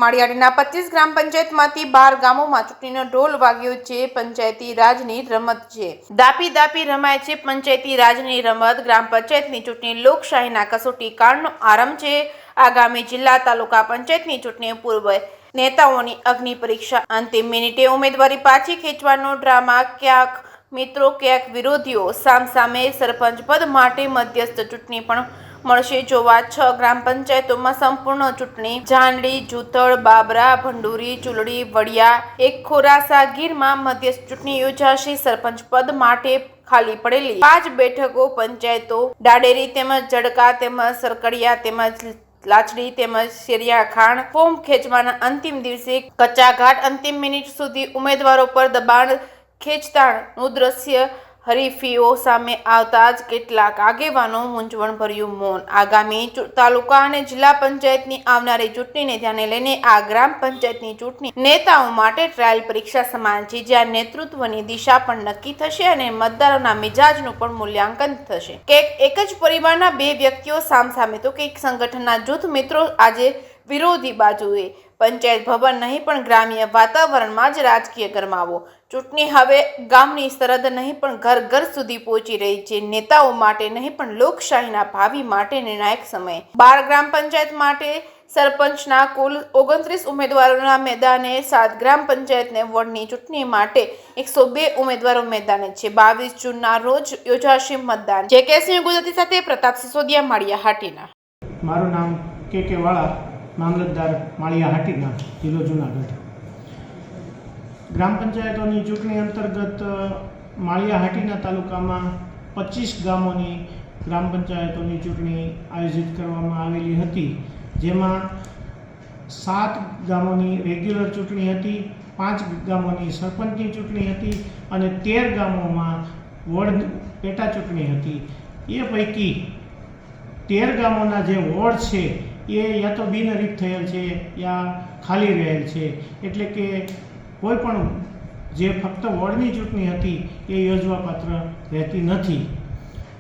માળિયાડીના 25 ગ્રામ પંચાયતમાંથી 12 ગામોમાં ચૂંટણીનો ઢોલ વાગ્યો છે। પંચાયતી રાજની રમત છે, દાપી દાપી રમાય છે પંચાયતી રાજની રમત। ગ્રામ પંચાયતની ચૂંટણી લોકશાહીના કસોટી કાળનો આરંભ છે। આગામી જિલ્લા તાલુકા પંચાયતની ચૂંટણી પૂર્વે નેતાઓની અગ્નિ પરીક્ષા, અંતિમ મિનિટે ઉમેદવારી પાછી ખેંચવાનો ડ્રામા, ક્યાંક મિત્રો ક્યાંક વિરોધીઓ સામસામે। સરપંચ પદ માટે મધ્યસ્થ ચૂંટણી પણ મળશે જોવા। 6 ગ્રામ પંચાયતોમાં સંપૂર્ણ ચૂંટણી, જાંડલી, જૂથળ, બાબરા, ભંડુરી, ચુલડી, વડિયા, એક ખોરાસા ગીરમાં મધ્યસ્થ ચૂંટણી યોજાશે। સરપંચ પદ માટે ખાલી પડેલી 5 બેઠકો પંચાયતો ડાડેરી તેમજ જડકા તેમજ સરકડિયા તેમજ લાચડી તેમજ શેરિયાખાણ। ફોર્મ ખેંચવાના અંતિમ દિવસે કચ્ચાઘાટ, અંતિમ મિનિટ સુધી ઉમેદવારો પર દબાણ, ખેંચતાણનું દ્રશ્ય। હરીફીઓ સામે આવતા જ કેટલાક આગેવાનો મૂંઝવણભર્યું મૌન। આગામી તાલુકા અને જિલ્લા પંચાયતની આવનારી ચૂંટણીને ધ્યાને લઈને આ ગ્રામ પંચાયતની ચૂંટણી નેતાઓ માટે ટ્રાયલ પરીક્ષા સમાન છે, જ્યાં નેતૃત્વની દિશા પણ નક્કી થશે અને મતદારોના મિજાજનું પણ મૂલ્યાંકન થશે। એક જ પરિવારના 2 વ્યક્તિઓ સામસામે તો કંઈક સંગઠનના જૂથ મિત્રો આજે વિરોધી બાજુએ। પંચાયત ભવન નહીં પણ ગ્રામ્ય વાતાવરણમાં જ રાજકીય ગરમાવો। ચૂંટણી હવે ગામની સરહદ નહીં પણ ઘર ઘર સુધી પહોંચી રહી છે। નેતાઓ માટે નહીં પણ લોકશાહીના ભાવિ માટે નિર્ણાયક સમય। 12 ગ્રામ પંચાયત માટે સરપંચના કુલ 29 ઉમેદવારોના મેદાને, 7 ગ્રામ પંચાયતને વોર્ડની ચૂંટણી માટે 102 ઉમેદવારો મેદાને છે। 22 જૂનના રોજ યોજાશે મતદાન। જેકેસી ગુજરાતી સાથે પ્રતાપ સિસોદિયા, માળિયા હાટીના। મારું નામ કે વાળા, મામલતદાર માળિયા હાટીના, જિલ્લો જુનાગઢ। ગ્રામ પંચાયતોની ચૂંટણી અંતર્ગત માળિયા હાટીના તાલુકામાં 25 ગામોની ગ્રામ પંચાયતોની ચૂંટણી આયોજિત કરવામાં આવેલી હતી, જેમાં 7 ગામોની રેગ્યુલર ચૂંટણી હતી, 5 ગામોની સરપંચની ચૂંટણી હતી અને 13 ગામોમાં વોર્ડ પેટા ચૂંટણી હતી। એ પૈકી 13 ગામોના જે વોર્ડ છે એ યા તો બિનહરીફ થયેલ છે યા ખાલી રહેલ છે, એટલે કે કોઈ પણ જે ફક્ત વોર્ડની ચૂંટણી હતી એ યોજવાપાત્ર રહેતી નથી।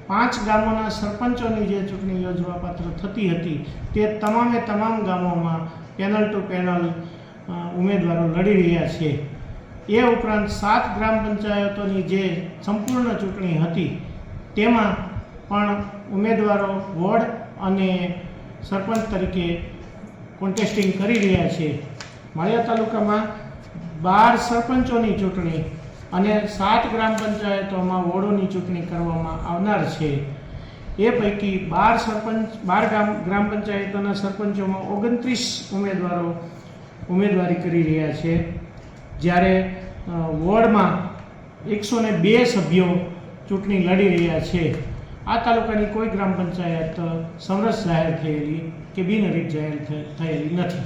5 ગામોના સરપંચોની જે ચૂંટણી યોજવાપાત્ર થતી હતી તે તમામ ગામોમાં પેનલ ટુ પેનલ ઉમેદવારો લડી રહ્યા છે। એ ઉપરાંત 7 ગ્રામ પંચાયતોની જે સંપૂર્ણ ચૂંટણી હતી તેમાં પણ ઉમેદવારો વોર્ડ અને સરપંચ તરીકે કોન્ટેસ્ટિંગ કરી રહ્યા છે। માળિયા તાલુકામાં 12 સરપંચોની ચૂંટણી અને 7 ગ્રામ પંચાયતોમાં વોર્ડોની ચૂંટણી કરવામાં આવનાર છે। એ પૈકી 12 ગ્રામ પંચાયતોના સરપંચોમાં 29 ઉમેદવારો ઉમેદવારી કરી રહ્યા છે, જ્યારે વોર્ડમાં 102 સભ્યો ચૂંટણી લડી રહ્યા છે। આ તાલુકાની કોઈ ગ્રામ પંચાયત સમરસ જાહેર થયેલી કે બિનહરીફ જાહેર થયેલી નથી।